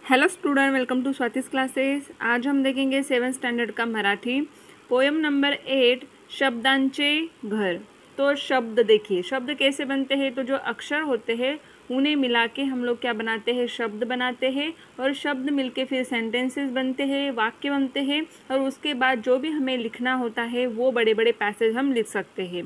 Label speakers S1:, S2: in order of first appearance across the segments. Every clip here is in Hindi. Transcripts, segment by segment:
S1: Hello student, welcome to Swati's classes. आज हम देखेंगे 7th स्टैंडर्ड का मराठी पोएम नंबर 8 शब्दांचे घर। तो शब्द देखिए, शब्द कैसे बनते हैं। तो जो अक्षर होते हैं उन्हें मिला के हम लोग क्या बनाते हैं, शब्द बनाते हैं। और शब्द मिलके फिर सेंटेंसेस बनते हैं, वाक्य बनते हैं। और उसके बाद जो भी हमें लिखना होता है वो बड़े बड़े पैसेज हम लिख सकते हैं।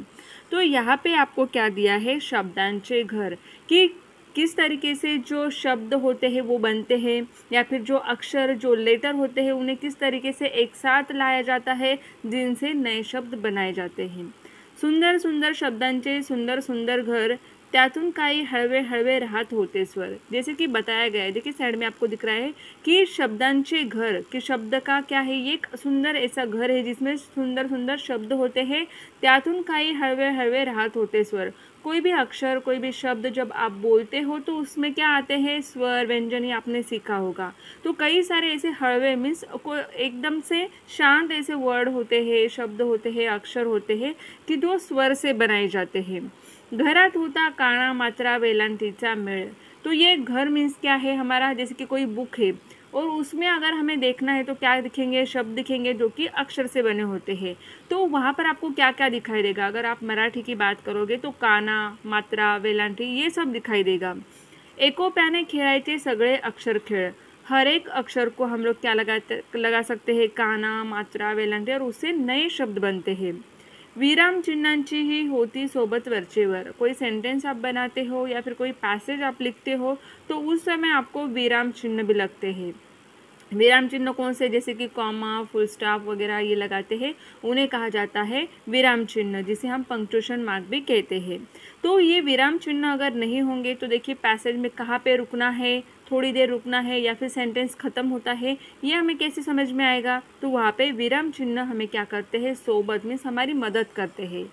S1: तो यहाँ पे आपको क्या दिया है, शब्दांचे घर, कि किस तरीके से जो शब्द होते हैं वो बनते हैं, या फिर जो अक्षर जो लेटर होते हैं उन्हें किस तरीके से एक साथ लाया जाता है जिनसे नए शब्द बनाए जाते हैं। सुंदर सुंदर शब्दांचे सुंदर सुंदर घर, त्यातून काही हळवे हळवे राहत होते स्वर। जैसे कि बताया गया है, देखिए साइड में आपको दिख रहा है कि शब्दांचे घर, कि शब्द का क्या है, ये एक सुंदर ऐसा घर है जिसमें सुंदर सुंदर शब्द होते हैं। त्यातून काही हळवे हळवे राहत होते स्वर। कोई भी अक्षर, कोई भी शब्द जब आप बोलते हो तो उसमें क्या आते हैं, स्वर, व्यंजन, ये आपने सीखा होगा। तो कई सारे ऐसे हळवे मीन्स को एकदम से शांत ऐसे वर्ड होते हैं, शब्द होते हैं, अक्षर होते हैं कि जो स्वर से बनाए जाते हैं। घरात होता काना मात्रा वेलांटीचा मेळ। तो ये घर मीन्स क्या है हमारा, जैसे कि कोई बुक है और उसमें अगर हमें देखना है तो क्या दिखेंगे, शब्द दिखेंगे जो कि अक्षर से बने होते हैं। तो वहाँ पर आपको क्या क्या दिखाई देगा, अगर आप मराठी की बात करोगे तो काना, मात्रा, वेलांटी, ये सब दिखाई देगा। एकोप्याने खेळायचे सगळे अक्षर खेळ। हर एक अक्षर को हम लोग क्या लगा सकते हैं, काना, मात्रा, वेलांटी, और उससे नए शब्द बनते हैं। विराम चिन्हांची ही होती सोबत वरचेवर। कोई सेंटेंस आप बनाते हो या फिर कोई पैसेज आप लिखते हो तो उस समय आपको विराम चिन्ह भी लगते हैं। विराम चिन्ह कौन से, जैसे कि कॉमा, फुल स्टॉप वगैरह ये लगाते हैं, उन्हें कहा जाता है विराम चिन्ह, जिसे हम पंक्चुएशन मार्क भी कहते हैं। तो ये विराम चिन्ह अगर नहीं होंगे तो देखिए पैसेज में कहाँ पे रुकना है, थोड़ी देर रुकना है या फिर सेंटेंस खत्म होता है, ये हमें कैसे समझ में आएगा। तो वहाँ पे विराम चिन्ह हमें क्या करते हैं, सोबत मीन्स हमारी मदद करते हैं।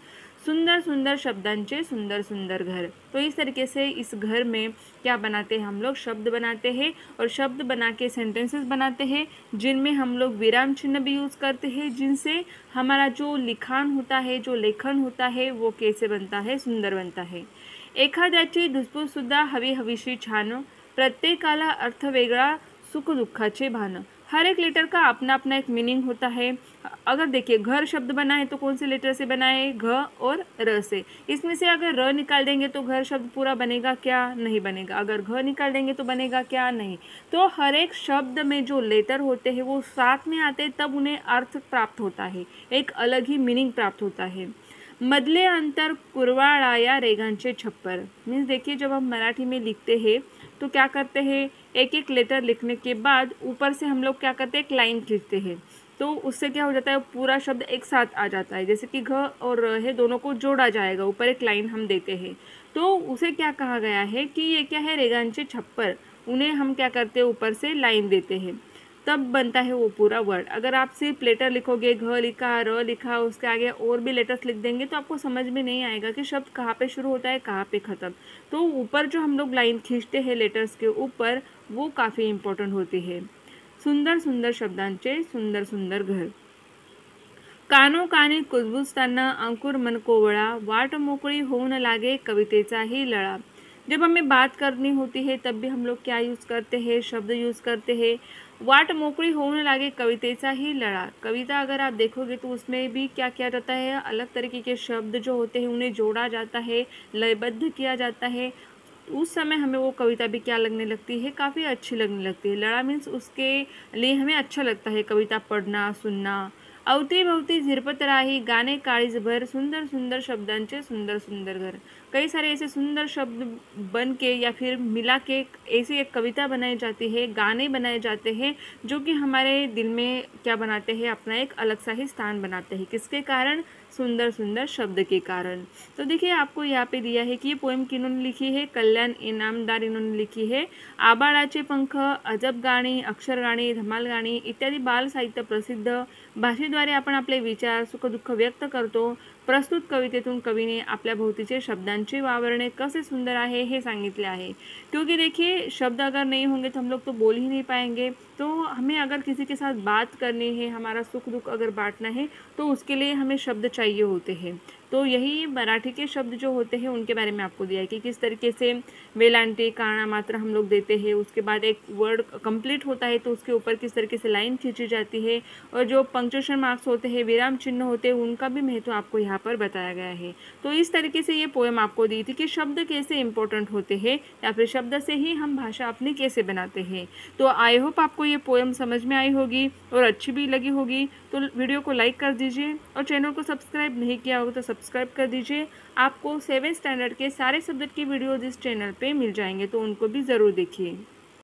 S1: सुंदर सुंदर शब्दांचे सुंदर सुंदर घर। तो इस तरीके से इस घर में क्या बनाते हैं, हम लोग शब्द बनाते हैं और शब्द बना के सेंटेंसेस बनाते हैं जिनमें हम लोग विराम चिन्ह भी यूज़ करते हैं, जिनसे हमारा जो लिखाण होता है, जो लेखन होता है वो कैसे बनता है, सुंदर बनता है। एखाद्याची धुसफूससुद्धा हवी हवीशी छान, प्रत्येकाला अर्थ वेगळा, सुख दुःखाचे भान। हर एक लेटर का अपना अपना एक मीनिंग होता है। अगर देखिए घर शब्द बना है तो कौन से लेटर से बना है, घ और र से। इसमें से अगर र निकाल देंगे तो घर शब्द पूरा बनेगा क्या, नहीं बनेगा। अगर घ निकाल देंगे तो बनेगा क्या, नहीं। तो हर एक शब्द में जो लेटर होते हैं वो साथ में आते हैं, तब उन्हें अर्थ प्राप्त होता है, एक अलग ही मीनिंग प्राप्त होता है। मधले अंतर कुरवाळाया रेघांचे छप्पर। मीन्स देखिए जब हम मराठी में लिखते हैं तो क्या करते हैं, एक एक लेटर लिखने के बाद ऊपर से हम लोग क्या करते हैं, एक लाइन खींचते हैं। तो उससे क्या हो जाता है, पूरा शब्द एक साथ आ जाता है। जैसे कि घ और र है, दोनों को जोड़ा जाएगा, ऊपर एक लाइन हम देते हैं। तो उसे क्या कहा गया है कि ये क्या है, रेगांचे छप्पर, उन्हें हम क्या करते हैं, ऊपर से लाइन देते हैं, तब बनता है वो पूरा वर्ड। अगर आप सिर्फ लेटर लिखोगे, घ लिखा, र लिखा, उसके आगे और भी लेटर्स लिख देंगे तो आपको समझ में नहीं आएगा कि शब्द कहाँ पे शुरू होता है, कहाँ पे ख़त्म। तो ऊपर जो हम लोग लाइन खींचते हैं लेटर्स के ऊपर, वो काफ़ी इम्पोर्टेंट होती है। सुंदर सुंदर शब्दांचे सुंदर सुंदर घर। कानोकानी कुजबुजताना अंकुर मन कोवळा, वाट मोकळी होऊन लागे कवितेचाही लळा। जब हमें बात करनी होती है तब भी हम लोग क्या यूज़ करते हैं, शब्द यूज़ करते हैं। वाट मोकळी होऊन लागे कवितेचाही लळा। कविता अगर आप देखोगे तो उसमें भी क्या किया जाता है, अलग तरीके के शब्द जो होते हैं उन्हें जोड़ा जाता है, लयबद्ध किया जाता है। उस समय हमें वो कविता भी क्या लगने लगती है, काफ़ी अच्छी लगने लगती है। लड़ा मीन्स उसके लिए हमें अच्छा लगता है कविता पढ़ना, सुनना। अवतीभवती झिरपत राही, गाणे काळीजभर, सुंदर सुंदर शब्दांचे सुंदर सुंदर घर। कई सारे ऐसे सुंदर शब्द बन के या फिर मिला के ऐसी एक कविता बनाई जाती है, गाने बनाए जाते हैं जो कि हमारे दिल में क्या बनाते हैं, अपना एक अलग सा ही स्थान बनाते हैं। किसके कारण, सुंदर सुंदर शब्द के कारण। तो देखिए आपको यहाँ पे दिया है कि ये पोएम किन्होंने लिखी है, कल्याण इनामदार इन्होंने लिखी है। आबाळाचे पंख, अजब गाणी, अक्षर गाणी, धमाल गाणी इत्यादी बाल साहित्य प्रसिद्ध। भाषेद्वारे आपण आपले विचार, सुखदुःख व्यक्त करतो। प्रस्तुत कवितेतून कवीने आपल्या भोवतीचे शब्दांचे वावरणे कसे सुंदर आहे हे सांगितले आहे। क्योंकि देखिए शब्द अगर नहीं होंगे तो हम लोग तो बोल ही नहीं पाएंगे। तो हमें अगर किसी के साथ बात करनी है, हमारा सुख दुख अगर बांटना है तो उसके लिए हमें शब्द चाहिए होते हैं। तो यही मराठी के शब्द जो होते हैं उनके बारे में आपको दिया है कि किस तरीके से वेलांटी कारणा मात्रा हम लोग देते हैं, उसके बाद एक वर्ड कंप्लीट होता है तो उसके ऊपर किस तरीके से लाइन खींची जाती है, और जो पंक्चुएशन मार्क्स होते हैं, विराम चिन्ह होते हैं, उनका भी महत्व आपको यहाँ पर बताया गया है। तो इस तरीके से ये पोएम आपको दी थी कि शब्द कैसे इंपॉर्टेंट होते हैं या फिर शब्द से ही हम भाषा अपनी कैसे बनाते हैं। तो आई होप आपको ये पोएम समझ में आई होगी और अच्छी भी लगी होगी। तो वीडियो को लाइक कर दीजिए और चैनल को सब्सक्राइब नहीं किया होगा तो सब्सक्राइब कर दीजिए। आपको 7th स्टैंडर्ड के सारे सब्जेक्ट की वीडियोज इस चैनल पे मिल जाएंगे, तो उनको भी ज़रूर देखिए।